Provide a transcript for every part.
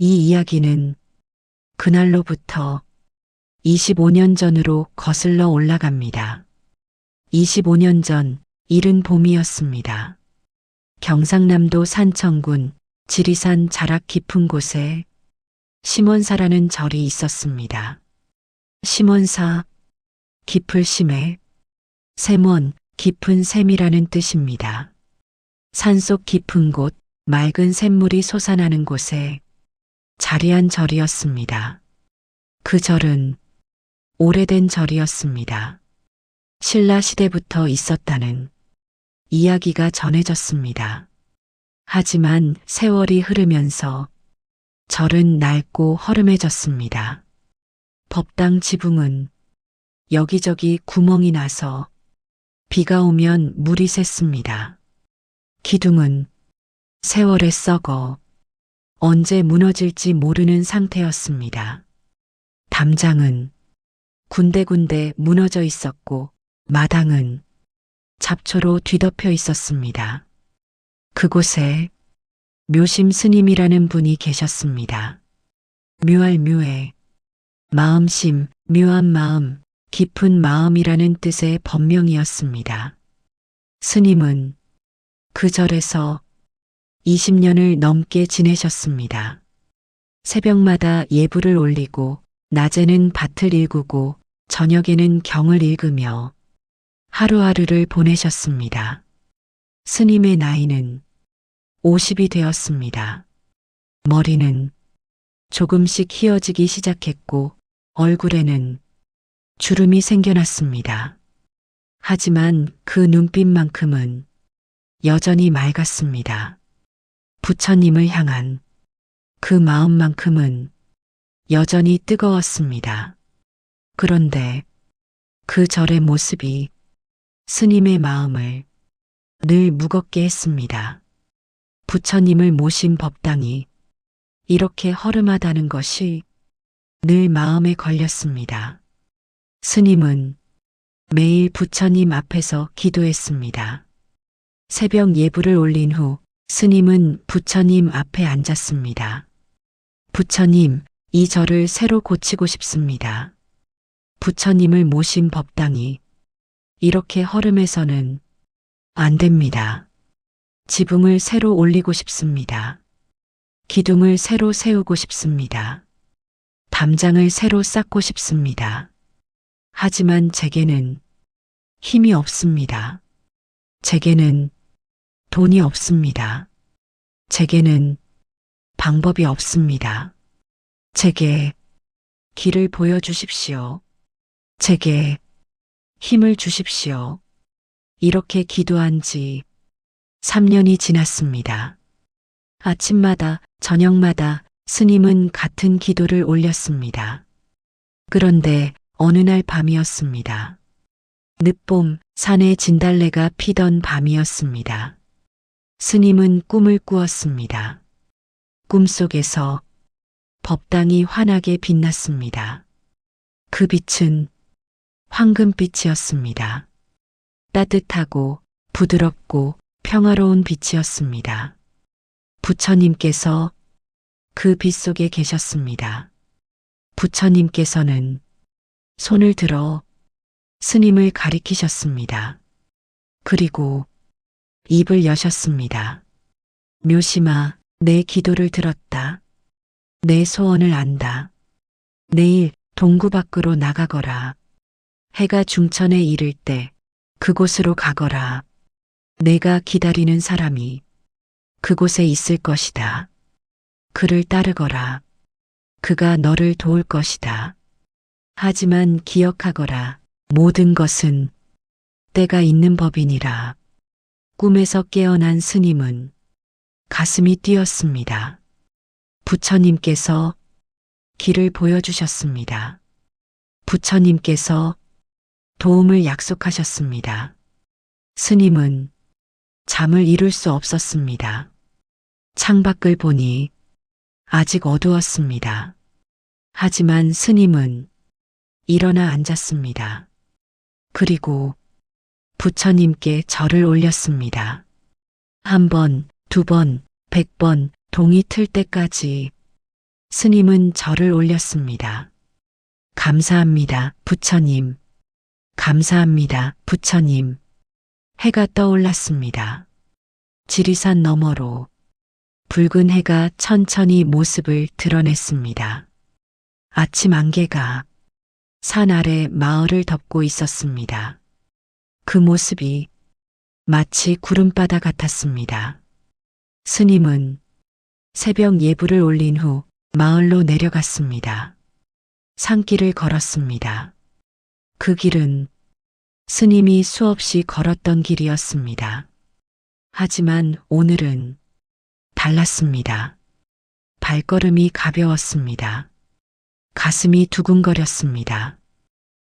이 이야기는 그날로부터 25년 전으로 거슬러 올라갑니다. 25년 전 이른 봄이었습니다. 경상남도 산청군 지리산 자락 깊은 곳에 심원사라는 절이 있었습니다. 심원사, 깊을 심에, 샘원, 깊은 샘이라는 뜻입니다. 산속 깊은 곳, 맑은 샘물이 솟아나는 곳에 자리한 절이었습니다. 그 절은 오래된 절이었습니다. 신라 시대부터 있었다는 이야기가 전해졌습니다. 하지만 세월이 흐르면서 절은 낡고 허름해졌습니다. 법당 지붕은 여기저기 구멍이 나서 비가 오면 물이 샜습니다. 기둥은 세월에 썩어 언제 무너질지 모르는 상태였습니다. 담장은 군데군데 무너져 있었고 마당은 잡초로 뒤덮여 있었습니다. 그곳에 묘심 스님이라는 분이 계셨습니다. 묘할묘해, 마음심, 묘한 마음, 깊은 마음이라는 뜻의 법명이었습니다. 스님은 그 절에서 20년을 넘게 지내셨습니다. 새벽마다 예불을 올리고 낮에는 밭을 일구고 저녁에는 경을 읽으며 하루하루를 보내셨습니다. 스님의 나이는 50이 되었습니다. 머리는 조금씩 휘어지기 시작했고 얼굴에는 주름이 생겨났습니다. 하지만 그 눈빛만큼은 여전히 맑았습니다. 부처님을 향한 그 마음만큼은 여전히 뜨거웠습니다. 그런데 그 절의 모습이 스님의 마음을 늘 무겁게 했습니다. 부처님을 모신 법당이 이렇게 허름하다는 것이 늘 마음에 걸렸습니다. 스님은 매일 부처님 앞에서 기도했습니다. 새벽 예불을 올린 후 스님은 부처님 앞에 앉았습니다. 부처님, 이 절을 새로 고치고 싶습니다. 부처님을 모신 법당이 이렇게 허름해서는 안 됩니다. 지붕을 새로 올리고 싶습니다. 기둥을 새로 세우고 싶습니다. 담장을 새로 쌓고 싶습니다. 하지만 제게는 힘이 없습니다. 제게는 돈이 없습니다. 제게는 방법이 없습니다. 제게 길을 보여주십시오. 제게 힘을 주십시오. 이렇게 기도한 지 3년이 지났습니다. 아침마다 저녁마다 스님은 같은 기도를 올렸습니다. 그런데 어느 날 밤이었습니다. 늦봄 산에 진달래가 피던 밤이었습니다. 스님은 꿈을 꾸었습니다. 꿈속에서 법당이 환하게 빛났습니다. 그 빛은 황금빛이었습니다. 따뜻하고 부드럽고 평화로운 빛이었습니다. 부처님께서 그 빛 속에 계셨습니다. 부처님께서는 손을 들어 스님을 가리키셨습니다. 그리고 입을 여셨습니다. 묘심아, 내 기도를 들었다. 내 소원을 안다. 내일 동구 밖으로 나가거라. 해가 중천에 이를 때 그곳으로 가거라. 내가 기다리는 사람이 그곳에 있을 것이다. 그를 따르거라. 그가 너를 도울 것이다. 하지만 기억하거라. 모든 것은 때가 있는 법이니라. 꿈에서 깨어난 스님은 가슴이 뛰었습니다. 부처님께서 길을 보여주셨습니다. 부처님께서 도움을 약속하셨습니다. 스님은 잠을 이룰 수 없었습니다. 창밖을 보니 아직 어두웠습니다. 하지만 스님은 일어나 앉았습니다. 그리고 부처님께 절을 올렸습니다. 1번, 2번, 100번 동이 틀 때까지 스님은 절을 올렸습니다. 감사합니다, 부처님. 감사합니다, 부처님. 해가 떠올랐습니다. 지리산 너머로 붉은 해가 천천히 모습을 드러냈습니다. 아침 안개가 산 아래 마을을 덮고 있었습니다. 그 모습이 마치 구름바다 같았습니다. 스님은 새벽 예불을 올린 후 마을로 내려갔습니다. 산길을 걸었습니다. 그 길은 스님이 수없이 걸었던 길이었습니다. 하지만 오늘은 달랐습니다. 발걸음이 가벼웠습니다. 가슴이 두근거렸습니다.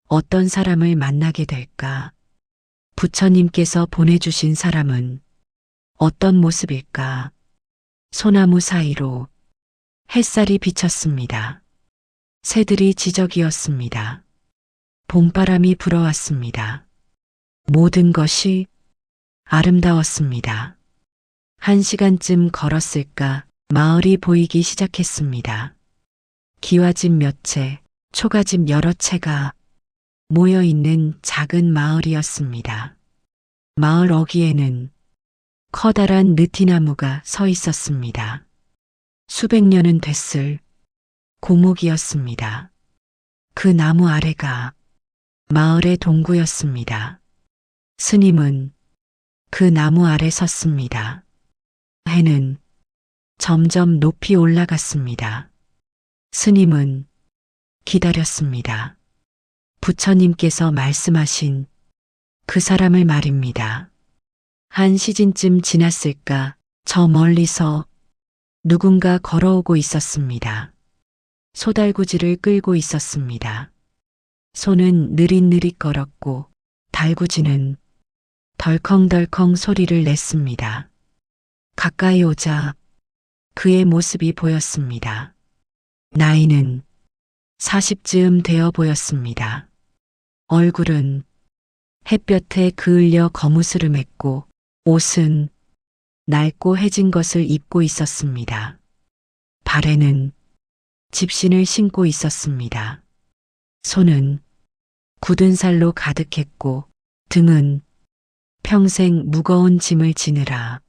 어떤 사람을 만나게 될까? 부처님께서 보내주신 사람은 어떤 모습일까? 소나무 사이로 햇살이 비쳤습니다. 새들이 지저귀었습니다. 봄바람이 불어왔습니다. 모든 것이 아름다웠습니다. 1시간쯤 걸었을까 마을이 보이기 시작했습니다. 기와집 몇 채, 초가집 여러 채가 모여있는 작은 마을이었습니다. 마을 어귀에는 커다란 느티나무가 서 있었습니다. 수백 년은 됐을 고목이었습니다. 그 나무 아래가 마을의 동구였습니다. 스님은 그 나무 아래 섰습니다. 해는 점점 높이 올라갔습니다. 스님은 기다렸습니다. 부처님께서 말씀하신 그 사람을 말입니다. 1시즌쯤 지났을까 저 멀리서 누군가 걸어오고 있었습니다. 소달구지를 끌고 있었습니다. 소는 느릿느릿 걸었고 달구지는 덜컹덜컹 소리를 냈습니다. 가까이 오자 그의 모습이 보였습니다. 나이는 40쯤 되어 보였습니다. 얼굴은 햇볕에 그을려 거무스름했고 옷은 낡고 해진 것을 입고 있었습니다. 발에는 집신을 신고 있었습니다. 손은 굳은 살로 가득했고 등은 평생 무거운 짐을 지느라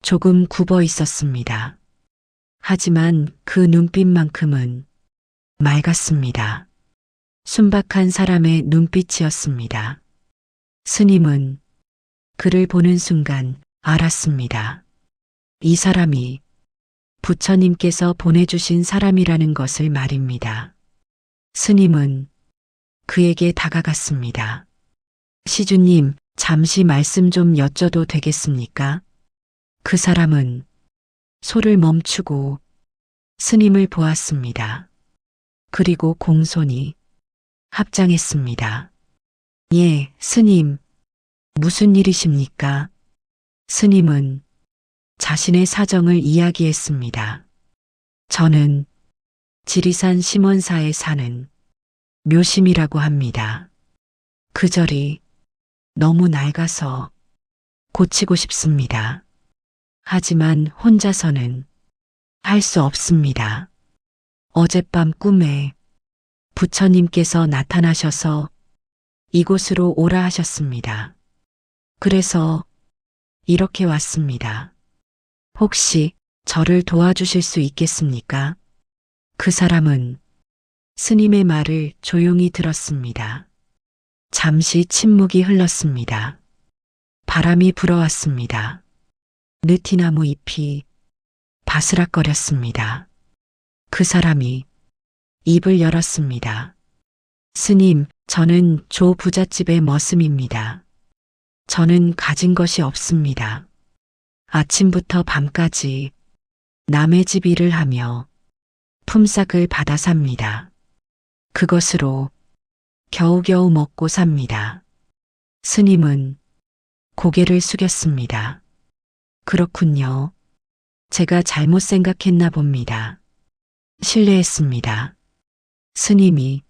조금 굽어 있었습니다. 하지만 그 눈빛만큼은 맑았습니다. 순박한 사람의 눈빛이었습니다. 스님은 그를 보는 순간 알았습니다. 이 사람이 부처님께서 보내주신 사람이라는 것을 말입니다. 스님은 그에게 다가갔습니다. 시주님, 잠시 말씀 좀 여쭤도 되겠습니까? 그 사람은 소를 멈추고 스님을 보았습니다. 그리고 공손히 합장했습니다. 예, 스님, 무슨 일이십니까? 스님은 자신의 사정을 이야기했습니다. 저는 지리산 심원사에 사는 묘심이라고 합니다. 그 절이 너무 낡아서 고치고 싶습니다. 하지만 혼자서는 할 수 없습니다. 어젯밤 꿈에 부처님께서 나타나셔서 이곳으로 오라 하셨습니다. 그래서 이렇게 왔습니다. 혹시 저를 도와주실 수 있겠습니까? 그 사람은 스님의 말을 조용히 들었습니다. 잠시 침묵이 흘렀습니다. 바람이 불어왔습니다. 느티나무 잎이 바스락거렸습니다. 그 사람이 입을 열었습니다. 스님, 저는 조 부잣집의 머슴입니다. 저는 가진 것이 없습니다. 아침부터 밤까지 남의 집 일을 하며 품삯을 받아 삽니다. 그것으로 겨우겨우 먹고 삽니다. 스님은 고개를 숙였습니다. 그렇군요. 제가 잘못 생각했나 봅니다. 실례했습니다. 스님이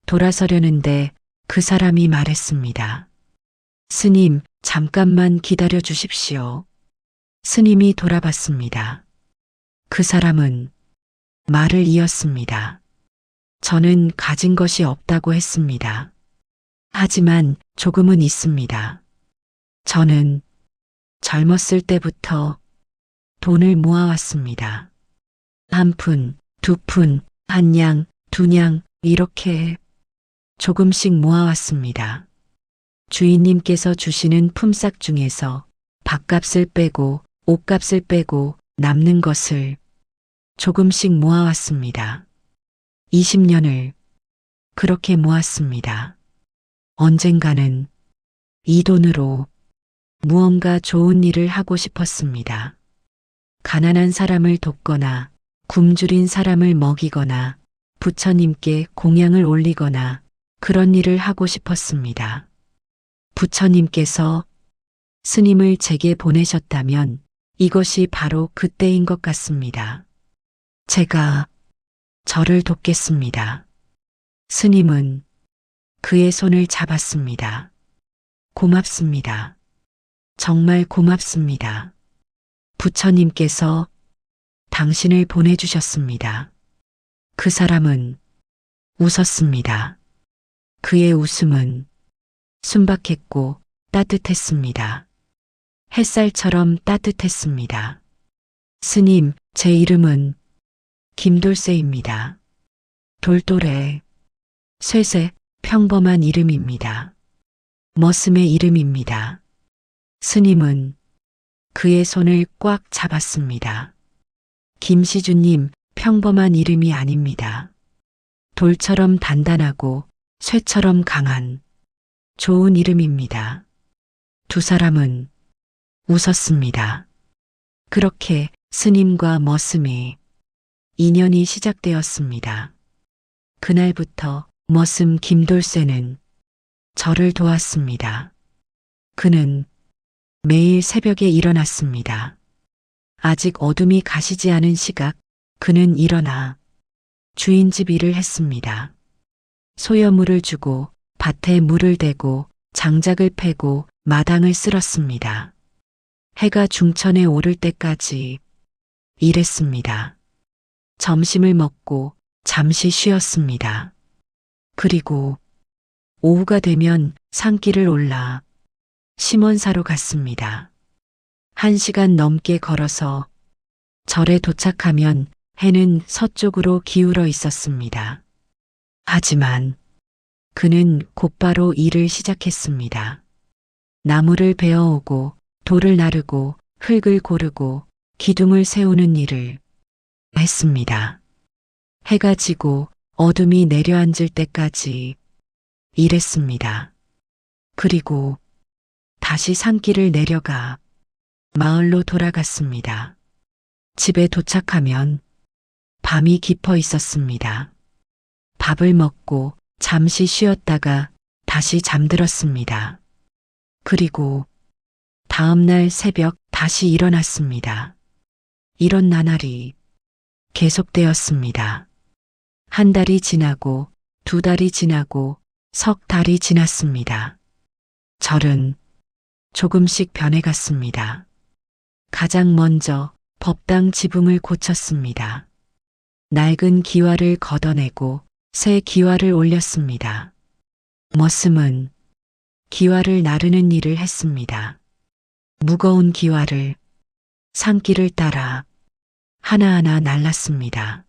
돌아서려는데 그 사람이 말했습니다. 스님, 잠깐만 기다려 주십시오. 스님이 돌아봤습니다. 그 사람은 말을 이었습니다. 저는 가진 것이 없다고 했습니다. 하지만 조금은 있습니다. 저는 젊었을 때부터 돈을 모아왔습니다. 한 푼, 두 푼, 한 냥, 두 냥, 이렇게 조금씩 모아왔습니다. 주인님께서 주시는 품삯 중에서 밥값을 빼고 옷값을 빼고 남는 것을 조금씩 모아왔습니다. 20년을 그렇게 모았습니다. 언젠가는 이 돈으로 무언가 좋은 일을 하고 싶었습니다. 가난한 사람을 돕거나 굶주린 사람을 먹이거나 부처님께 공양을 올리거나 그런 일을 하고 싶었습니다. 부처님께서 스님을 제게 보내셨다면 이것이 바로 그때인 것 같습니다. 제가 저를 돕겠습니다. 스님은 그의 손을 잡았습니다. 고맙습니다. 정말 고맙습니다. 부처님께서 당신을 보내주셨습니다. 그 사람은 웃었습니다. 그의 웃음은 순박했고 따뜻했습니다. 햇살처럼 따뜻했습니다. 스님, 제 이름은 김돌쇠입니다. 돌돌해, 쇠쇠, 평범한 이름입니다. 머슴의 이름입니다. 스님은 그의 손을 꽉 잡았습니다. 김시주님, 평범한 이름이 아닙니다. 돌처럼 단단하고 쇠처럼 강한 좋은 이름입니다. 두 사람은 웃었습니다. 그렇게 스님과 머슴의 인연이 시작되었습니다. 그날부터 머슴 김돌쇠는 저를 도왔습니다. 그는 매일 새벽에 일어났습니다. 아직 어둠이 가시지 않은 시각, 그는 일어나 주인 집 일을 했습니다. 소여물을 주고 밭에 물을 대고 장작을 패고 마당을 쓸었습니다. 해가 중천에 오를 때까지 일했습니다. 점심을 먹고 잠시 쉬었습니다. 그리고 오후가 되면 산길을 올라 심원 사러 갔습니다. 1시간 넘게 걸어서 절에 도착하면 해는 서쪽으로 기울어 있었습니다. 하지만 그는 곧바로 일을 시작했습니다. 나무를 베어오고 돌을 나르고 흙을 고르고 기둥을 세우는 일을 했습니다. 해가 지고 어둠이 내려앉을 때까지 일했습니다. 그리고 다시 산길을 내려가 마을로 돌아갔습니다. 집에 도착하면 밤이 깊어 있었습니다. 밥을 먹고 잠시 쉬었다가 다시 잠들었습니다. 그리고 다음날 새벽 다시 일어났습니다. 이런 나날이 계속되었습니다. 한 달이 지나고 2달이 지나고 석 달이 지났습니다. 절은 조금씩 변해갔습니다. 가장 먼저 법당 지붕을 고쳤습니다. 낡은 기와를 걷어내고 새 기와를 올렸습니다. 머슴은 기와를 나르는 일을 했습니다. 무거운 기와를 산길을 따라 하나하나 날랐습니다.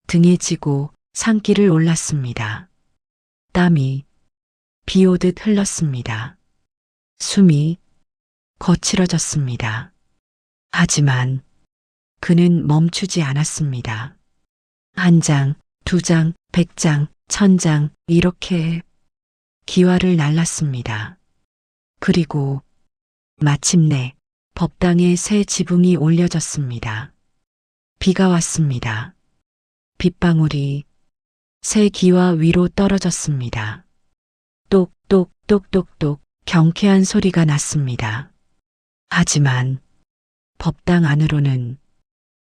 등에 지고 산길을 올랐습니다. 땀이 비 오듯 흘렀습니다. 숨이 거칠어졌습니다. 하지만 그는 멈추지 않았습니다. 1장, 2장, 100장, 1000장 이렇게 기와를 날랐습니다. 그리고 마침내 법당에 새 지붕이 올려졌습니다. 비가 왔습니다. 빗방울이 새 기와 위로 떨어졌습니다. 똑똑똑똑똑 경쾌한 소리가 났습니다. 하지만 법당 안으로는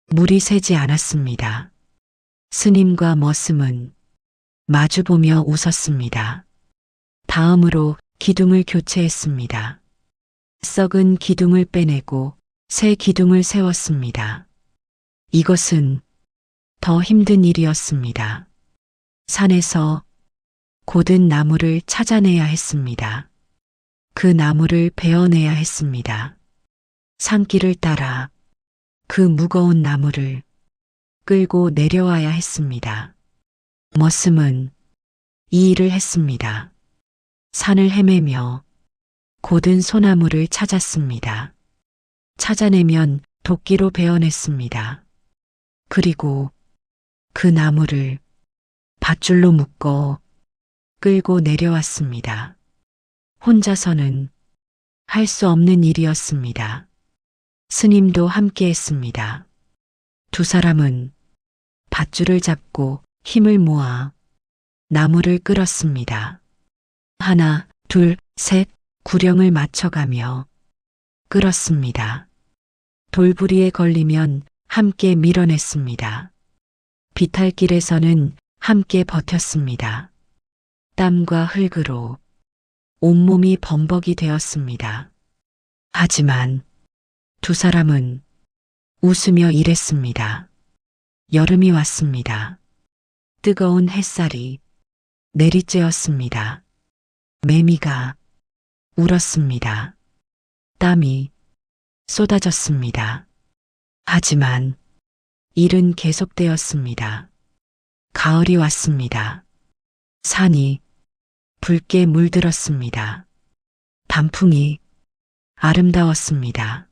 물이 새지 않았습니다. 스님과 머슴은 마주보며 웃었습니다. 다음으로 기둥을 교체했습니다. 썩은 기둥을 빼내고 새 기둥을 세웠습니다. 이것은 더 힘든 일이었습니다. 산에서 고든 나무를 찾아내야 했습니다. 그 나무를 베어내야 했습니다. 산길을 따라 그 무거운 나무를 끌고 내려와야 했습니다. 머슴은 이 일을 했습니다. 산을 헤매며 고든 소나무를 찾았습니다. 찾아내면 도끼로 베어냈습니다. 그리고 그 나무를 밧줄로 묶어 끌고 내려왔습니다. 혼자서는 할 수 없는 일이었습니다. 스님도 함께 했습니다. 두 사람은 밧줄을 잡고 힘을 모아 나무를 끌었습니다. 하나, 둘, 셋, 구령을 맞춰가며 끌었습니다. 돌부리에 걸리면 함께 밀어냈습니다. 비탈길에서는 함께 버텼습니다. 땀과 흙으로 온몸이 범벅이 되었습니다. 하지만 두 사람은 웃으며 일했습니다. 여름이 왔습니다. 뜨거운 햇살이 내리쬐었습니다. 매미가 울었습니다. 땀이 쏟아졌습니다. 하지만 일은 계속되었습니다. 가을이 왔습니다. 산이 붉게 물들었습니다. 단풍이 아름다웠습니다.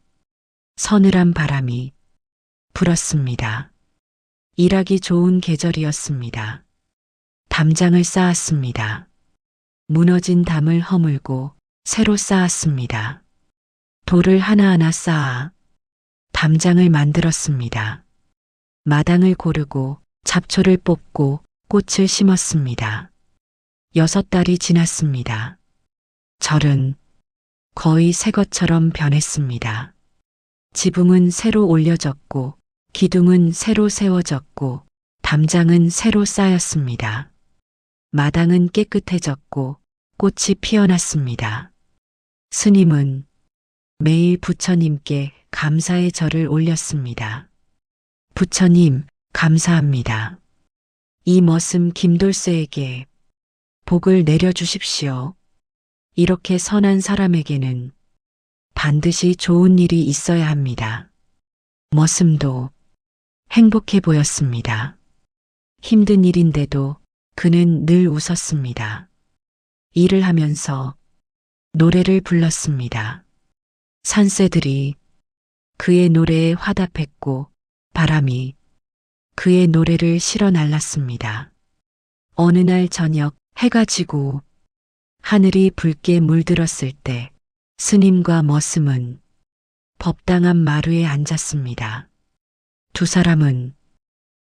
서늘한 바람이 불었습니다. 일하기 좋은 계절이었습니다. 담장을 쌓았습니다. 무너진 담을 허물고 새로 쌓았습니다. 돌을 하나하나 쌓아 담장을 만들었습니다. 마당을 고르고 잡초를 뽑고 꽃을 심었습니다. 6달이 지났습니다. 절은 거의 새 것처럼 변했습니다. 지붕은 새로 올려졌고 기둥은 새로 세워졌고 담장은 새로 쌓였습니다. 마당은 깨끗해졌고 꽃이 피어났습니다. 스님은 매일 부처님께 감사의 절을 올렸습니다. 부처님, 감사합니다. 이 머슴 김돌쇠에게 복을 내려주십시오. 이렇게 선한 사람에게는 반드시 좋은 일이 있어야 합니다. 머슴도 행복해 보였습니다. 힘든 일인데도 그는 늘 웃었습니다. 일을 하면서 노래를 불렀습니다. 산새들이 그의 노래에 화답했고 바람이 그의 노래를 실어 날랐습니다. 어느 날 저녁 해가 지고 하늘이 붉게 물들었을 때 스님과 머슴은 법당 앞 마루에 앉았습니다. 두 사람은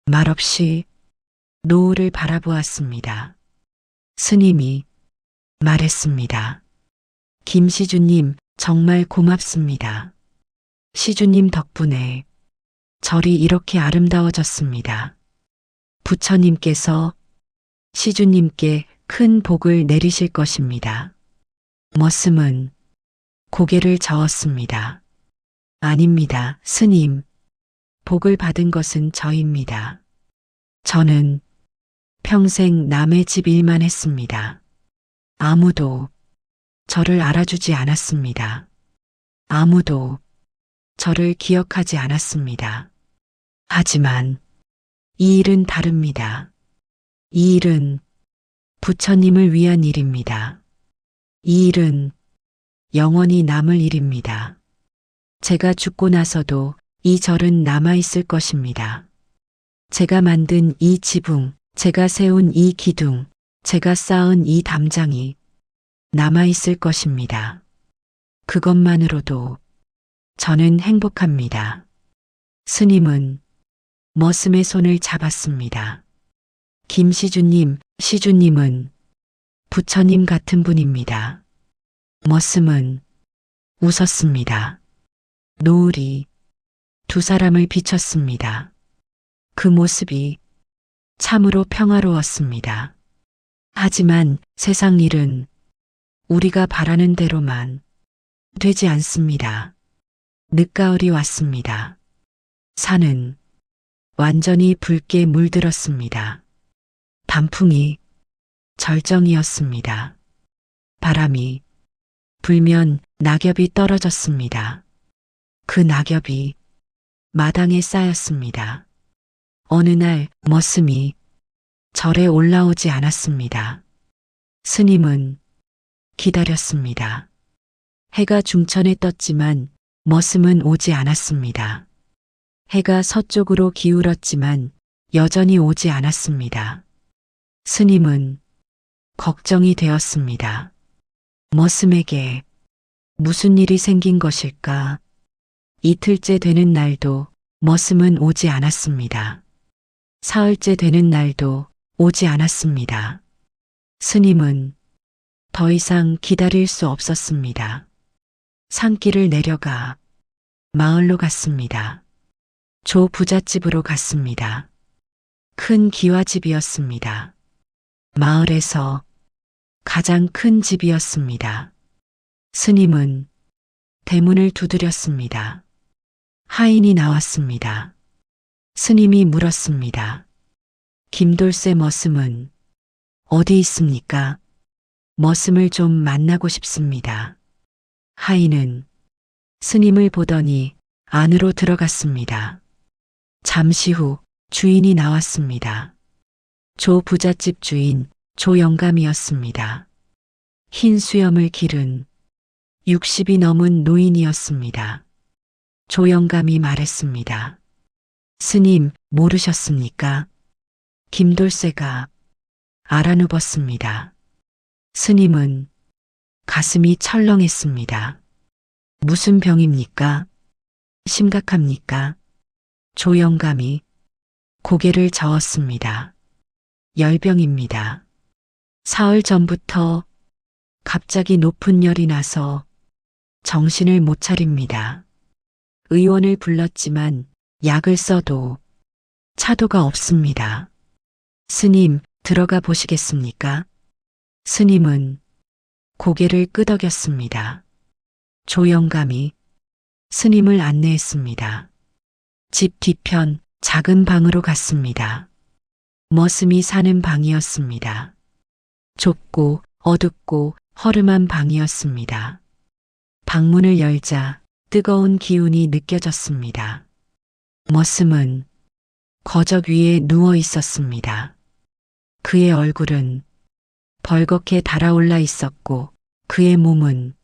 말없이 노을을 바라보았습니다. 스님이 말했습니다. 김시주님, 정말 고맙습니다. 시주님 덕분에 절이 이렇게 아름다워졌습니다. 부처님께서 시주님께 큰 복을 내리실 것입니다. 머슴은 고개를 저었습니다. 아닙니다, 스님. 복을 받은 것은 저입니다. 저는 평생 남의 집 일만 했습니다. 아무도 저를 알아주지 않았습니다. 아무도 저를 기억하지 않았습니다. 하지만 이 일은 다릅니다. 이 일은 부처님을 위한 일입니다. 이 일은 영원히 남을 일입니다. 제가 죽고 나서도 이 절은 남아있을 것입니다. 제가 만든 이 지붕, 제가 세운 이 기둥, 제가 쌓은 이 담장이 남아있을 것입니다. 그것만으로도 저는 행복합니다. 스님은 머슴의 손을 잡았습니다. 김시주님, 시주님은 부처님 같은 분입니다. 머슴은 웃었습니다. 노을이 두 사람을 비췄습니다. 그 모습이 참으로 평화로웠습니다. 하지만 세상 일은 우리가 바라는 대로만 되지 않습니다. 늦가을이 왔습니다. 산은 완전히 붉게 물들었습니다. 단풍이 절정이었습니다. 바람이 불면 낙엽이 떨어졌습니다. 그 낙엽이 마당에 쌓였습니다. 어느 날 머슴이 절에 올라오지 않았습니다. 스님은 기다렸습니다. 해가 중천에 떴지만 머슴은 오지 않았습니다. 해가 서쪽으로 기울었지만 여전히 오지 않았습니다. 스님은 걱정이 되었습니다. 머슴에게 무슨 일이 생긴 것일까? 이틀째 되는 날도 머슴은 오지 않았습니다. 사흘째 되는 날도 오지 않았습니다. 스님은 더 이상 기다릴 수 없었습니다. 산길을 내려가 마을로 갔습니다. 조 부잣집으로 갔습니다. 큰 기와집이었습니다. 마을에서 가장 큰 집이었습니다. 스님은 대문을 두드렸습니다. 하인이 나왔습니다. 스님이 물었습니다. 김돌쇠 머슴은 어디 있습니까? 머슴을 좀 만나고 싶습니다. 하인은 스님을 보더니 안으로 들어갔습니다. 잠시 후 주인이 나왔습니다. 조 부잣집 주인 조영감이었습니다. 흰 수염을 기른 60이 넘은 노인이었습니다. 조영감이 말했습니다. 스님 모르셨습니까? 김돌쇠가 알아누웠습니다. 스님은 가슴이 철렁했습니다. 무슨 병입니까? 심각합니까? 조영감이 고개를 저었습니다. 열병입니다. 사흘 전부터 갑자기 높은 열이 나서 정신을 못 차립니다. 의원을 불렀지만 약을 써도 차도가 없습니다. 스님, 들어가 보시겠습니까? 스님은 고개를 끄덕였습니다. 조영감이 스님을 안내했습니다. 집 뒤편 작은 방으로 갔습니다. 머슴이 사는 방이었습니다. 좁고 어둡고 허름한 방이었습니다. 방문을 열자 뜨거운 기운이 느껴졌습니다. 머슴은 거적 위에 누워 있었습니다. 그의 얼굴은 벌겋게 달아올라 있었고 그의 몸은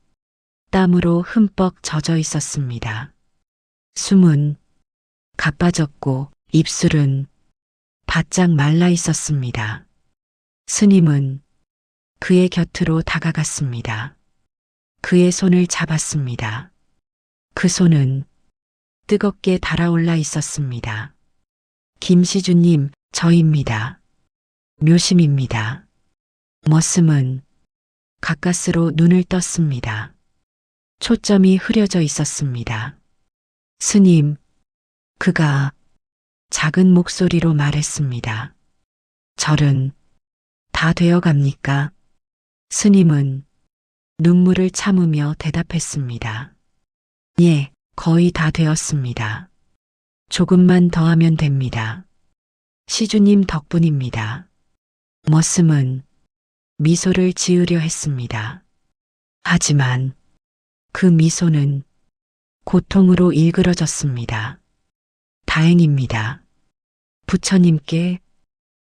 땀으로 흠뻑 젖어 있었습니다. 숨은 가빠졌고 입술은 바짝 말라 있었습니다. 스님은 그의 곁으로 다가갔습니다. 그의 손을 잡았습니다. 그 손은 뜨겁게 달아올라 있었습니다. 김시주님, 저입니다. 묘심입니다. 머슴은 가까스로 눈을 떴습니다. 초점이 흐려져 있었습니다. 스님, 그가 작은 목소리로 말했습니다. 절은 다 되어 갑니까? 스님은 눈물을 참으며 대답했습니다. 예, 거의 다 되었습니다. 조금만 더 하면 됩니다. 시주님 덕분입니다. 머슴은 미소를 지으려 했습니다. 하지만 그 미소는 고통으로 일그러졌습니다. 다행입니다. 부처님께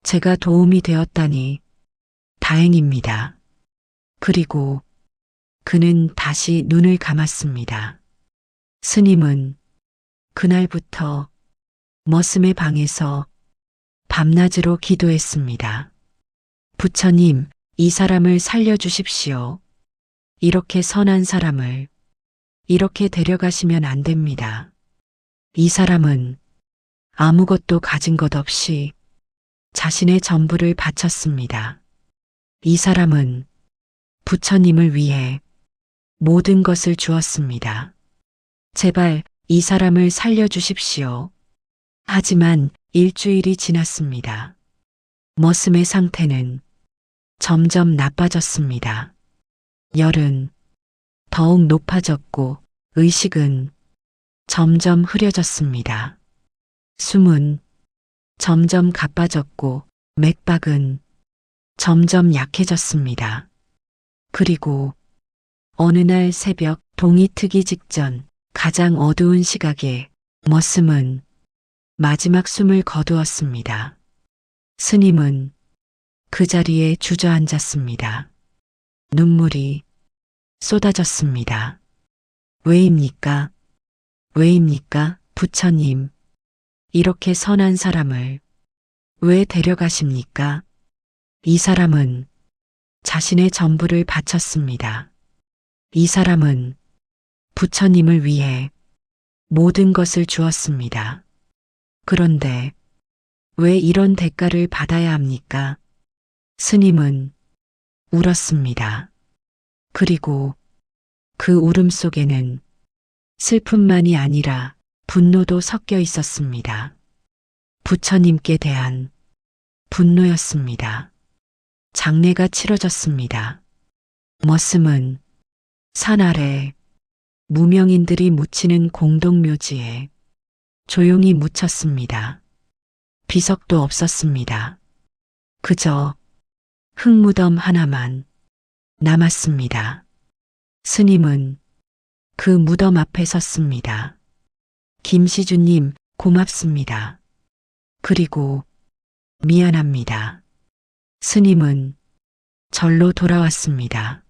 제가 도움이 되었다니 다행입니다. 그리고 그는 다시 눈을 감았습니다. 스님은 그날부터 머슴의 방에서 밤낮으로 기도했습니다. 부처님, 이 사람을 살려주십시오. 이렇게 선한 사람을 이렇게 데려가시면 안 됩니다. 이 사람은 아무것도 가진 것 없이 자신의 전부를 바쳤습니다. 이 사람은 부처님을 위해 모든 것을 주었습니다. 제발 이 사람을 살려주십시오. 하지만 일주일이 지났습니다. 머슴의 상태는 점점 나빠졌습니다. 열은 더욱 높아졌고 의식은 점점 흐려졌습니다. 숨은 점점 가빠졌고 맥박은 점점 약해졌습니다. 그리고 어느 날 새벽 동이 트기 직전 가장 어두운 시각에 머슴은 마지막 숨을 거두었습니다. 스님은 그 자리에 주저앉았습니다. 눈물이 쏟아졌습니다. 왜입니까? 왜입니까? 부처님, 이렇게 선한 사람을 왜 데려가십니까? 이 사람은 자신의 전부를 바쳤습니다. 이 사람은 부처님을 위해 모든 것을 주었습니다. 그런데 왜 이런 대가를 받아야 합니까? 스님은 울었습니다. 그리고 그 울음 속에는 슬픔만이 아니라 분노도 섞여 있었습니다. 부처님께 대한 분노였습니다. 장례가 치러졌습니다. 머슴은 산 아래 무명인들이 묻히는 공동묘지에 조용히 묻혔습니다. 비석도 없었습니다. 그저 흙무덤 하나만 남았습니다. 스님은 그 무덤 앞에 섰습니다. 김시주님, 고맙습니다. 그리고 미안합니다. 스님은 절로 돌아왔습니다.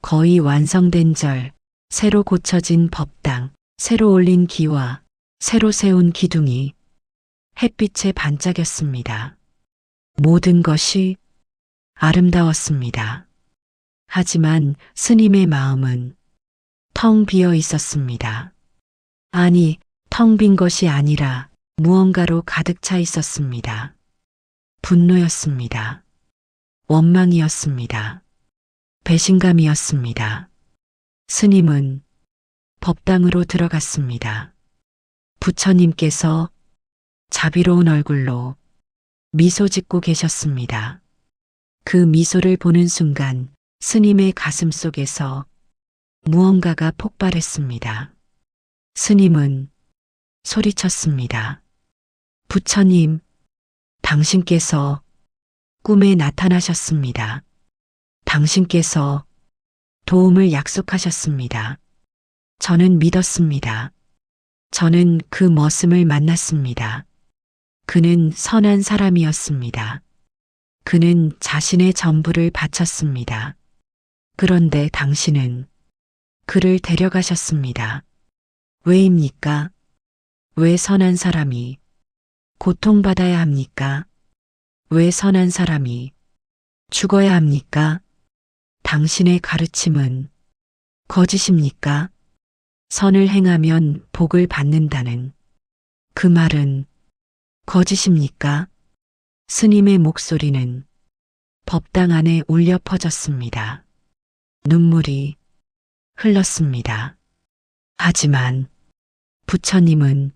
거의 완성된 절, 새로 고쳐진 법당, 새로 올린 기와 새로 세운 기둥이 햇빛에 반짝였습니다. 모든 것이 아름다웠습니다. 하지만 스님의 마음은 텅 비어 있었습니다. 아니, 텅 빈 것이 아니라 무언가로 가득 차 있었습니다. 분노였습니다. 원망이었습니다. 배신감이었습니다. 스님은 법당으로 들어갔습니다. 부처님께서 자비로운 얼굴로 미소 짓고 계셨습니다. 그 미소를 보는 순간 스님의 가슴 속에서 무언가가 폭발했습니다. 스님은 소리쳤습니다. 부처님, 당신께서 꿈에 나타나셨습니다. 당신께서 도움을 약속하셨습니다. 저는 믿었습니다. 저는 그 머슴을 만났습니다. 그는 선한 사람이었습니다. 그는 자신의 전부를 바쳤습니다. 그런데 당신은 그를 데려가셨습니다. 왜입니까? 왜 선한 사람이 고통받아야 합니까? 왜 선한 사람이 죽어야 합니까? 당신의 가르침은 거짓입니까? 선을 행하면 복을 받는다는 그 말은 거짓입니까? 스님의 목소리는 법당 안에 울려 퍼졌습니다. 눈물이 흘렀습니다. 하지만 부처님은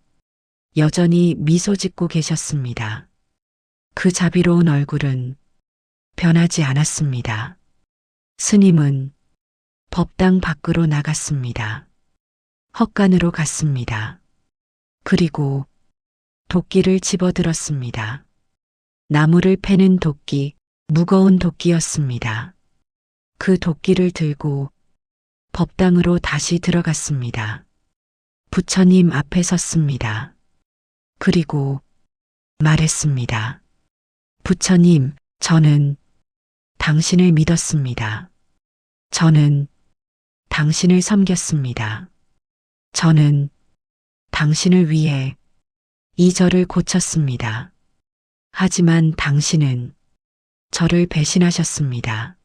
여전히 미소 짓고 계셨습니다. 그 자비로운 얼굴은 변하지 않았습니다. 스님은 법당 밖으로 나갔습니다. 헛간으로 갔습니다. 그리고 도끼를 집어들었습니다. 나무를 패는 도끼, 무거운 도끼였습니다. 그 도끼를 들고 법당으로 다시 들어갔습니다. 부처님 앞에 섰습니다. 그리고 말했습니다. 부처님, 저는 당신을 믿었습니다. 저는 당신을 섬겼습니다. 저는 당신을 위해 이 절을 고쳤습니다. 하지만 당신은 저를 배신하셨습니다.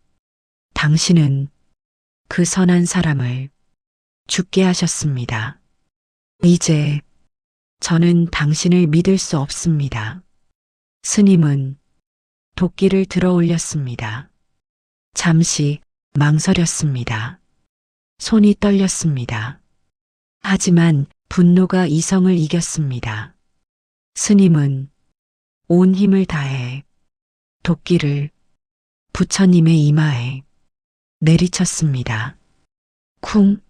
당신은 그 선한 사람을 죽게 하셨습니다. 이제 저는 당신을 믿을 수 없습니다. 스님은 도끼를 들어 올렸습니다. 잠시 망설였습니다. 손이 떨렸습니다. 하지만 분노가 이성을 이겼습니다. 스님은 온 힘을 다해 도끼를 부처님의 이마에 내리쳤습니다. 쿵!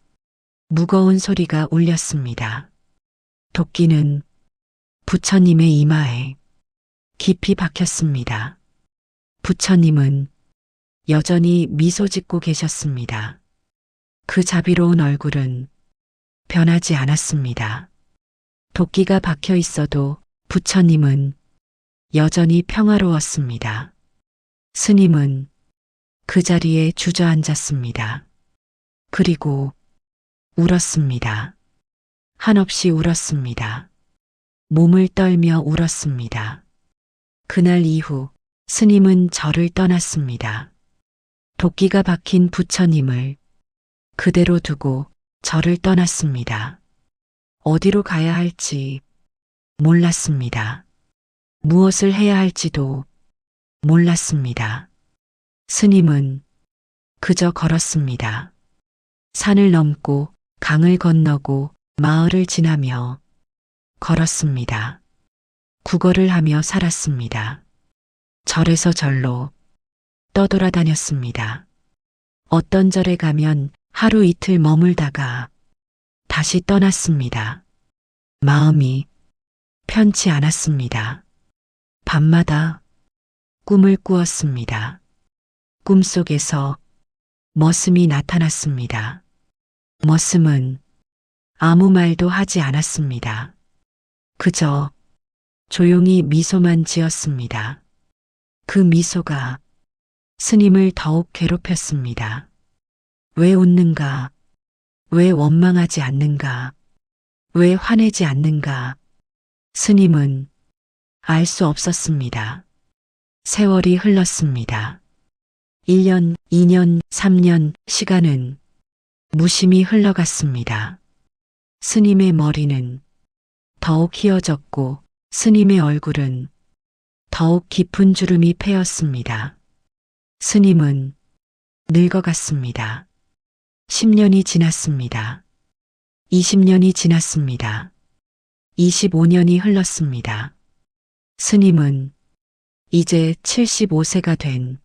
무거운 소리가 울렸습니다. 도끼는 부처님의 이마에 깊이 박혔습니다. 부처님은 여전히 미소 짓고 계셨습니다. 그 자비로운 얼굴은 변하지 않았습니다. 도끼가 박혀 있어도 부처님은 여전히 평화로웠습니다. 스님은 그 자리에 주저앉았습니다. 그리고 울었습니다. 한없이 울었습니다. 몸을 떨며 울었습니다. 그날 이후 스님은 절을 떠났습니다. 도끼가 박힌 부처님을 그대로 두고 절을 떠났습니다. 어디로 가야 할지 몰랐습니다. 무엇을 해야 할지도 몰랐습니다. 스님은 그저 걸었습니다. 산을 넘고 강을 건너고 마을을 지나며 걸었습니다. 구걸을 하며 살았습니다. 절에서 절로 떠돌아다녔습니다. 어떤 절에 가면 하루 이틀 머물다가 다시 떠났습니다. 마음이 편치 않았습니다. 밤마다 꿈을 꾸었습니다. 꿈속에서 머슴이 나타났습니다. 머슴은 아무 말도 하지 않았습니다. 그저 조용히 미소만 지었습니다. 그 미소가 스님을 더욱 괴롭혔습니다. 왜 웃는가? 왜 원망하지 않는가? 왜 화내지 않는가? 스님은 알 수 없었습니다. 세월이 흘렀습니다. 1년, 2년, 3년 시간은 무심히 흘러갔습니다. 스님의 머리는 더욱 희어졌고 스님의 얼굴은 더욱 깊은 주름이 패였습니다. 스님은 늙어갔습니다. 10년이 지났습니다. 20년이 지났습니다. 25년이 흘렀습니다. 스님은 이제 75세가 된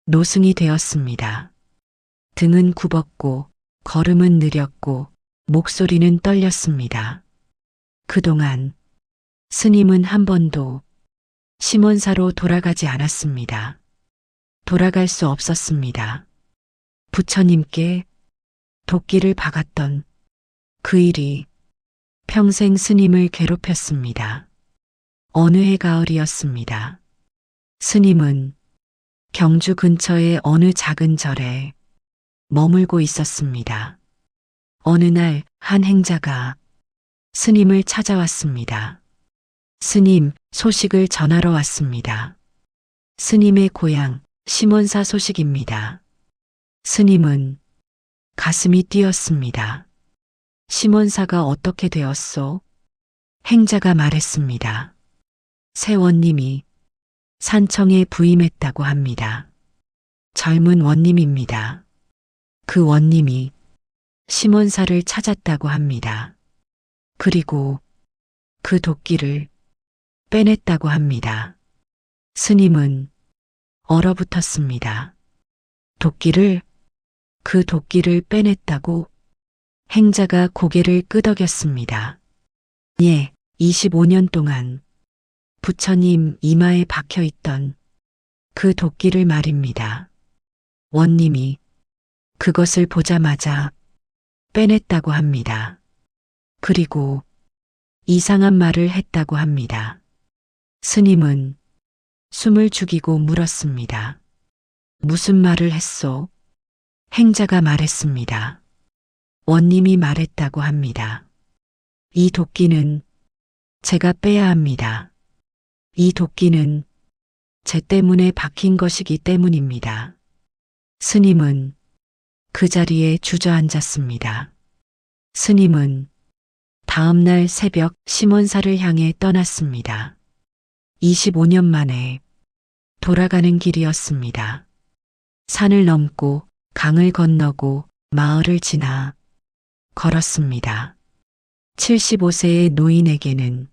노승이 되었습니다. 등은 굽었고 걸음은 느렸고 목소리는 떨렸습니다. 그동안 스님은 한 번도 시몬사로 돌아가지 않았습니다. 돌아갈 수 없었습니다. 부처님께 도끼를 박았던 그 일이 평생 스님을 괴롭혔습니다. 어느 해 가을이었습니다. 스님은 경주 근처의 어느 작은 절에 머물고 있었습니다. 어느 날 한 행자가 스님을 찾아왔습니다. 스님, 소식을 전하러 왔습니다. 스님의 고향 시몬사 소식입니다. 스님은 가슴이 뛰었습니다. 시몬사가 어떻게 되었소? 행자가 말했습니다. 새 원님이 산청에 부임했다고 합니다. 젊은 원님입니다. 그 원님이 시몬사를 찾았다고 합니다. 그리고 그 도끼를 빼냈다고 합니다. 스님은 얼어붙었습니다. 그 도끼를 빼냈다고? 행자가 고개를 끄덕였습니다. 예, 25년 동안 부처님 이마에 박혀 있던 그 도끼를 말입니다. 원님이 그것을 보자마자 빼냈다고 합니다. 그리고 이상한 말을 했다고 합니다. 스님은 숨을 죽이고 물었습니다. 무슨 말을 했소? 행자가 말했습니다. 원님이 말했다고 합니다. 이 도끼는 제가 빼야 합니다. 이 도끼는 제 때문에 박힌 것이기 때문입니다. 스님은 그 자리에 주저앉았습니다. 스님은 다음 날 새벽 시몬사를 향해 떠났습니다. 25년 만에 돌아가는 길이었습니다. 산을 넘고 강을 건너고 마을을 지나 걸었습니다. 75세의 노인에게는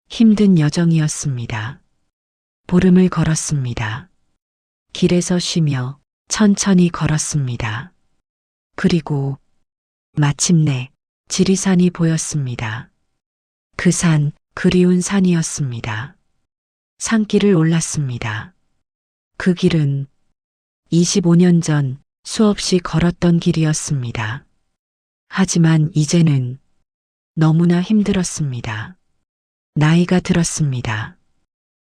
힘든 여정이었습니다. 보름을 걸었습니다. 길에서 쉬며 천천히 걸었습니다. 그리고 마침내 지리산이 보였습니다. 그 산, 그리운 산이었습니다. 산길을 올랐습니다. 그 길은 25년 전 수없이 걸었던 길이었습니다. 하지만 이제는 너무나 힘들었습니다. 나이가 들었습니다.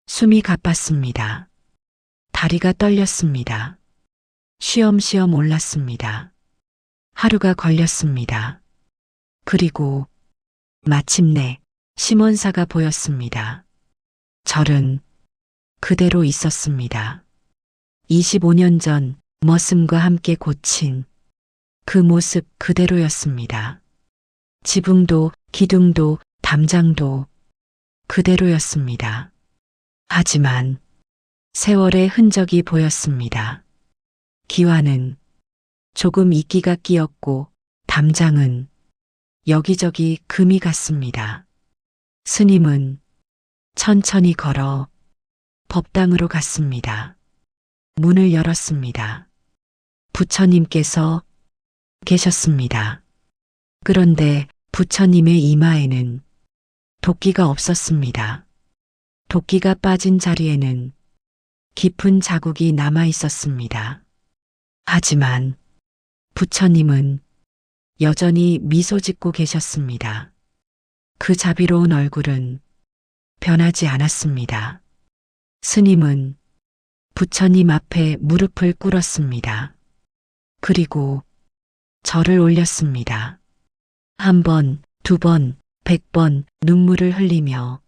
숨이 가빴습니다. 다리가 떨렸습니다. 쉬엄쉬엄 올랐습니다. 하루가 걸렸습니다. 그리고 마침내 심원사가 보였습니다. 절은 그대로 있었습니다. 25년 전 머슴과 함께 고친 그 모습 그대로였습니다. 지붕도 기둥도 담장도 그대로였습니다. 하지만 세월의 흔적이 보였습니다. 기와는 조금 이끼가 끼었고 담장은 여기저기 금이 갔습니다. 스님은 천천히 걸어 법당으로 갔습니다. 문을 열었습니다. 부처님께서 계셨습니다. 그런데 부처님의 이마에는 도끼가 없었습니다. 도끼가 빠진 자리에는 깊은 자국이 남아 있었습니다. 하지만 부처님은 여전히 미소 짓고 계셨습니다. 그 자비로운 얼굴은 변하지 않았습니다. 스님은 부처님 앞에 무릎을 꿇었습니다. 그리고 절을 올렸습니다. 한 번, 두 번, 100번 눈물을 흘리며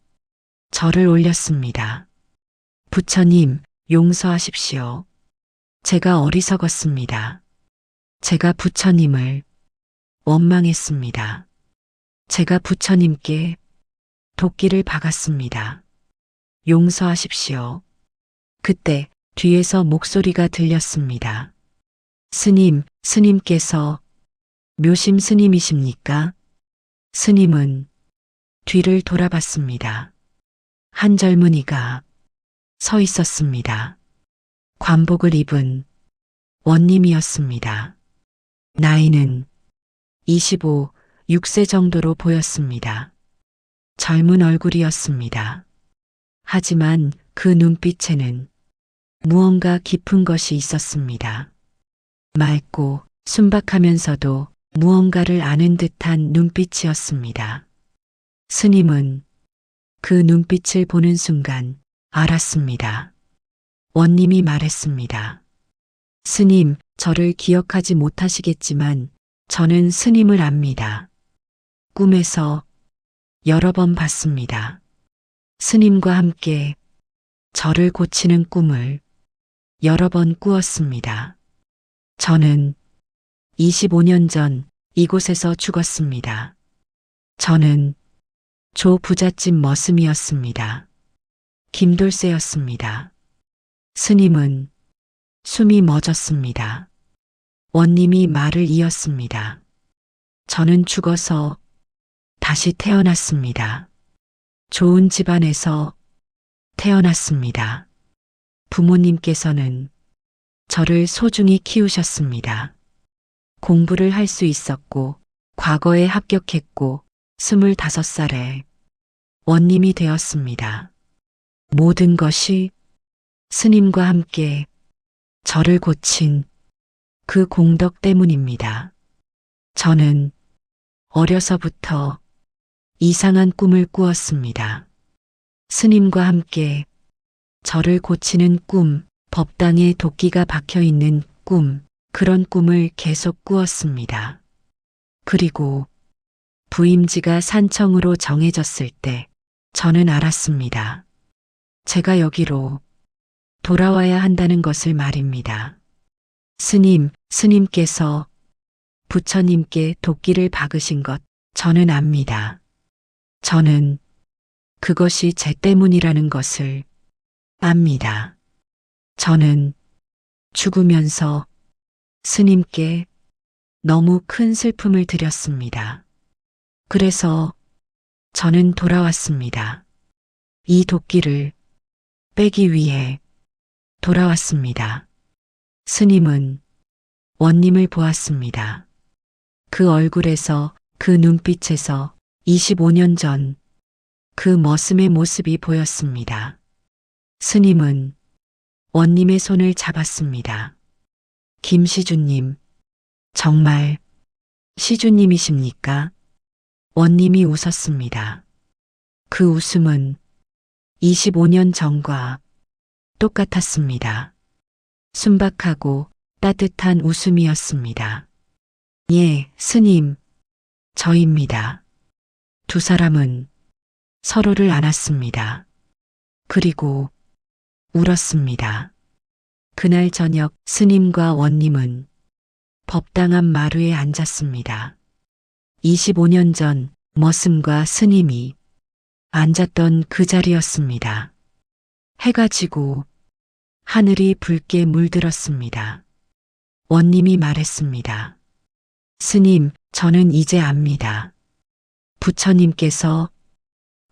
절을 올렸습니다. 부처님, 용서하십시오. 제가 어리석었습니다. 제가 부처님을 원망했습니다. 제가 부처님께 도끼를 박았습니다. 용서하십시오. 그때 뒤에서 목소리가 들렸습니다. 스님, 스님께서 묘심 스님이십니까? 스님은 뒤를 돌아봤습니다. 한 젊은이가 서 있었습니다. 관복을 입은 원님이었습니다. 나이는 25, 6세 정도로 보였습니다. 젊은 얼굴이었습니다. 하지만 그 눈빛에는 무언가 깊은 것이 있었습니다. 맑고 순박하면서도 무언가를 아는 듯한 눈빛이었습니다. 스님은 그 눈빛을 보는 순간 알았습니다. 원님이 말했습니다. 스님, 저를 기억하지 못하시겠지만 저는 스님을 압니다. 꿈에서 여러 번 봤습니다. 스님과 함께 저를 고치는 꿈을 여러 번 꾸었습니다. 저는 25년 전 이곳에서 죽었습니다. 저는 조 부잣집 머슴이었습니다. 김돌쇠였습니다. 스님은 숨이 멎었습니다. 원님이 말을 이었습니다. 저는 죽어서 다시 태어났습니다. 좋은 집안에서 태어났습니다. 부모님께서는 저를 소중히 키우셨습니다. 공부를 할 수 있었고 과거에 합격했고 25살에 원님이 되었습니다. 모든 것이 스님과 함께 저를 고친 그 공덕 때문입니다. 저는 어려서부터 이상한 꿈을 꾸었습니다. 스님과 함께 저를 고치는 꿈, 법당에 도끼가 박혀 있는 꿈, 그런 꿈을 계속 꾸었습니다. 그리고 부임지가 산청으로 정해졌을 때 저는 알았습니다. 제가 여기로 돌아와야 한다는 것을 말입니다. 스님, 스님께서 부처님께 도끼를 박으신 것 저는 압니다. 저는 그것이 제 때문이라는 것을 압니다. 저는 죽으면서 스님께 너무 큰 슬픔을 드렸습니다. 그래서 저는 돌아왔습니다. 이 도끼를 빼기 위해 돌아왔습니다. 스님은 원님을 보았습니다. 그 얼굴에서 그 눈빛에서 25년 전 그 머슴의 모습이 보였습니다. 스님은 원님의 손을 잡았습니다. 김시주님, 정말 시주님이십니까? 원님이 웃었습니다. 그 웃음은 25년 전과 똑같았습니다. 순박하고 따뜻한 웃음이었습니다. 예, 스님, 저입니다. 두 사람은 서로를 안았습니다. 그리고 울었습니다. 그날 저녁 스님과 원님은 법당 앞 마루에 앉았습니다. 25년 전 머슴과 스님이 앉았던 그 자리였습니다. 해가 지고 하늘이 붉게 물들었습니다. 원님이 말했습니다. 스님, 저는 이제 압니다. 부처님께서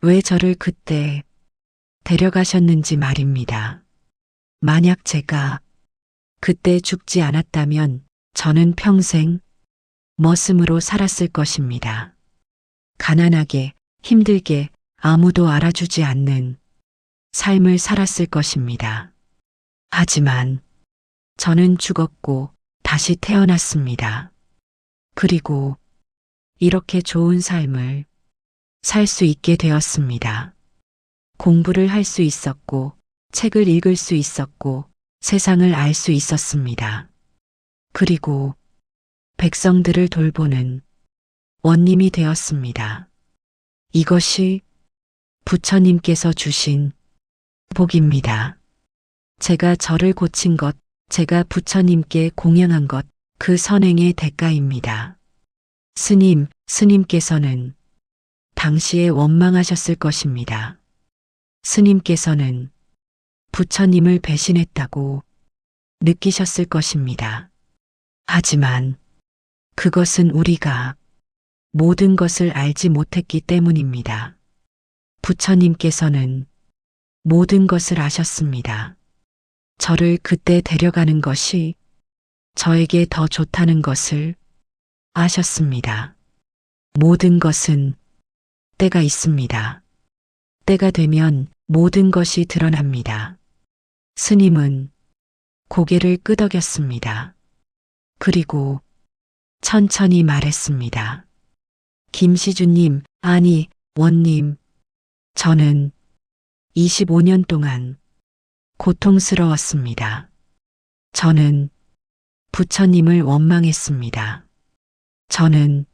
왜 저를 그때 데려가셨는지 말입니다. 만약 제가 그때 죽지 않았다면 저는 평생 머슴으로 살았을 것입니다. 가난하게, 힘들게 아무도 알아주지 않는 삶을 살았을 것입니다. 하지만 저는 죽었고 다시 태어났습니다. 그리고 이렇게 좋은 삶을 살 수 있게 되었습니다. 공부를 할 수 있었고, 책을 읽을 수 있었고, 세상을 알 수 있었습니다. 그리고 백성들을 돌보는 원님이 되었습니다. 이것이 부처님께서 주신 복입니다. 제가 저를 고친 것, 제가 부처님께 공양한 것, 그 선행의 대가입니다. 스님, 스님께서는 당시에 원망하셨을 것입니다. 스님께서는 부처님을 배신했다고 느끼셨을 것입니다. 하지만 그것은 우리가 모든 것을 알지 못했기 때문입니다. 부처님께서는 모든 것을 아셨습니다. 저를 그때 데려가는 것이 저에게 더 좋다는 것을 아셨습니다. 모든 것은 때가 있습니다. 때가 되면 모든 것이 드러납니다. 스님은 고개를 끄덕였습니다. 그리고 천천히 말했습니다. 김시주님, 아니, 원님, 저는 25년 동안 고통스러웠습니다. 저는 부처님을 원망했습니다. 저는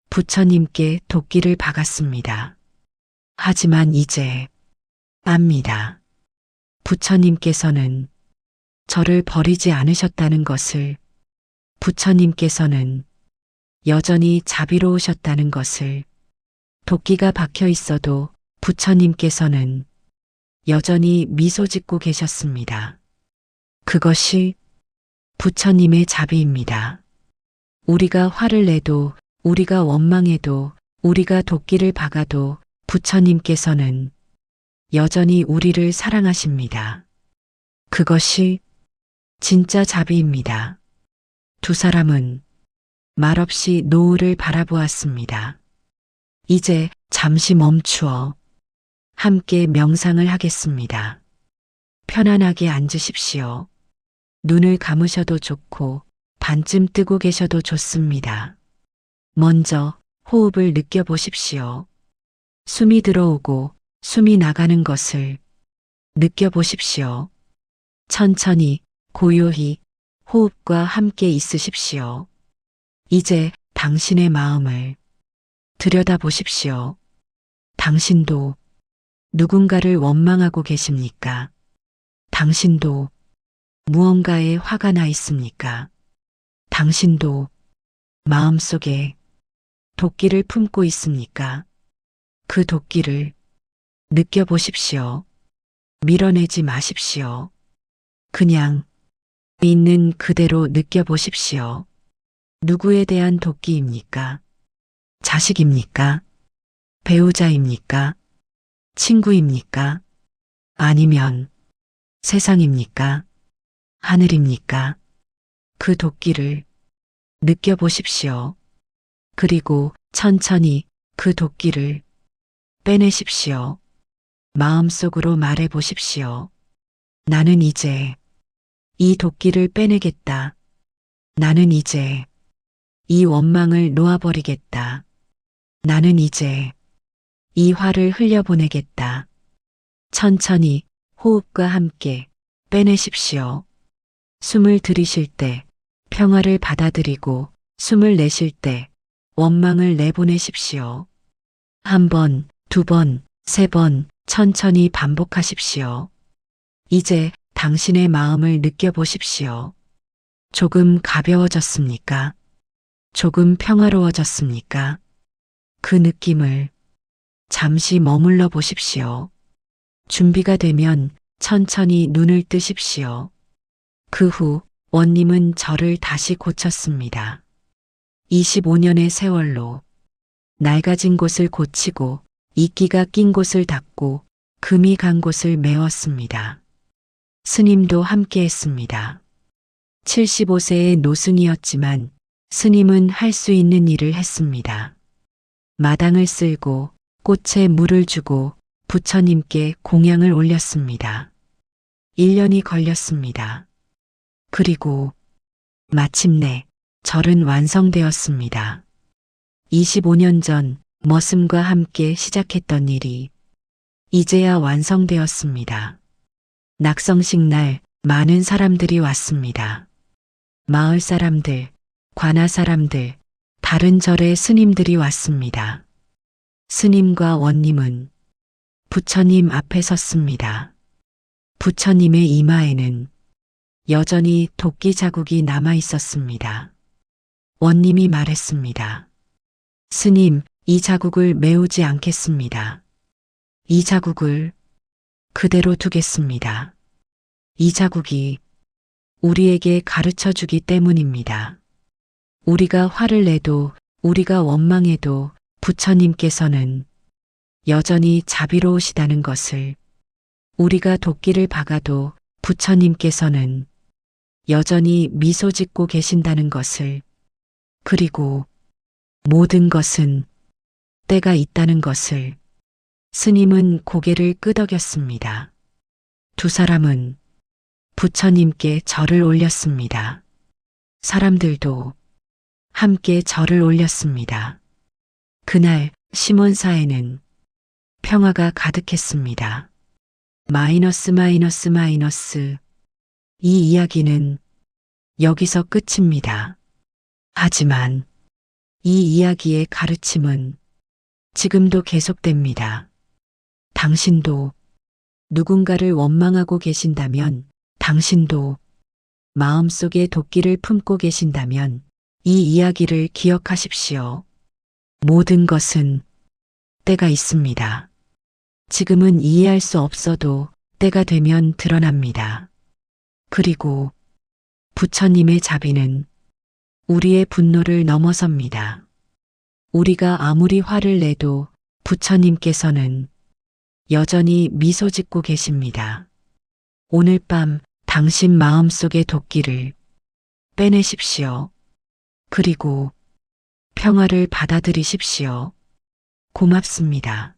부처님께 도끼를 박았습니다. 하지만 이제 압니다. 부처님께서는 저를 버리지 않으셨다는 것을, 부처님께서는 여전히 자비로우셨다는 것을, 도끼가 박혀 있어도 부처님께서는 여전히 미소 짓고 계셨습니다. 그것이 부처님의 자비입니다. 우리가 화를 내도, 우리가 원망해도, 우리가 도끼를 박아도 부처님께서는 여전히 우리를 사랑하십니다. 그것이 진짜 자비입니다. 두 사람은 말없이 노을을 바라보았습니다. 이제 잠시 멈추어 함께 명상을 하겠습니다. 편안하게 앉으십시오. 눈을 감으셔도 좋고 반쯤 뜨고 계셔도 좋습니다. 먼저 호흡을 느껴보십시오. 숨이 들어오고 숨이 나가는 것을 느껴보십시오. 천천히 고요히 호흡과 함께 있으십시오. 이제 당신의 마음을 들여다보십시오. 당신도 누군가를 원망하고 계십니까? 당신도 무언가에 화가 나 있습니까? 당신도 마음속에 도끼를 품고 있습니까? 그 도끼를 느껴보십시오. 밀어내지 마십시오. 그냥 있는 그대로 느껴보십시오. 누구에 대한 도끼입니까? 자식입니까? 배우자입니까? 친구입니까? 아니면 세상입니까? 하늘입니까? 그 도끼를 느껴보십시오. 그리고 천천히 그 도끼를 빼내십시오. 마음속으로 말해보십시오. 나는 이제 이 도끼를 빼내겠다. 나는 이제 이 원망을 놓아버리겠다. 나는 이제 이 화를 흘려보내겠다. 천천히 호흡과 함께 빼내십시오. 숨을 들이쉴 때 평화를 받아들이고 숨을 내쉴 때 원망을 내보내십시오. 한 번, 두 번, 세 번 천천히 반복하십시오. 이제 당신의 마음을 느껴보십시오. 조금 가벼워졌습니까? 조금 평화로워졌습니까? 그 느낌을 잠시 머물러 보십시오. 준비가 되면 천천히 눈을 뜨십시오. 그 후 원님은 저를 다시 고쳤습니다. 25년의 세월로 낡아진 곳을 고치고 이끼가 낀 곳을 닦고 금이 간 곳을 메웠습니다. 스님도 함께 했습니다. 75세의 노승이었지만 스님은 할 수 있는 일을 했습니다. 마당을 쓸고 꽃에 물을 주고 부처님께 공양을 올렸습니다. 1년이 걸렸습니다. 그리고 마침내 절은 완성되었습니다. 25년 전 머슴과 함께 시작했던 일이 이제야 완성되었습니다. 낙성식 날 많은 사람들이 왔습니다. 마을 사람들, 관아 사람들, 다른 절의 스님들이 왔습니다. 스님과 원님은 부처님 앞에 섰습니다. 부처님의 이마에는 여전히 도끼 자국이 남아 있었습니다. 원님이 말했습니다. 스님, 이 자국을 메우지 않겠습니다. 이 자국을 그대로 두겠습니다. 이 자국이 우리에게 가르쳐 주기 때문입니다. 우리가 화를 내도 우리가 원망해도 부처님께서는 여전히 자비로우시다는 것을, 우리가 도끼를 박아도 부처님께서는 여전히 미소 짓고 계신다는 것을, 그리고 모든 것은 때가 있다는 것을. 스님은 고개를 끄덕였습니다. 두 사람은 부처님께 절을 올렸습니다. 사람들도 함께 절을 올렸습니다. 그날 시몬사에는 평화가 가득했습니다. 마이너스 마이너스 마이너스. 이 이야기는 여기서 끝입니다. 하지만 이 이야기의 가르침은 지금도 계속됩니다. 당신도 누군가를 원망하고 계신다면, 당신도 마음속에 도끼를 품고 계신다면 이 이야기를 기억하십시오. 모든 것은 때가 있습니다. 지금은 이해할 수 없어도 때가 되면 드러납니다. 그리고 부처님의 자비는 우리의 분노를 넘어섭니다. 우리가 아무리 화를 내도 부처님께서는 여전히 미소 짓고 계십니다. 오늘 밤 당신 마음속의 도끼를 빼내십시오. 그리고 평화를 받아들이십시오. 고맙습니다.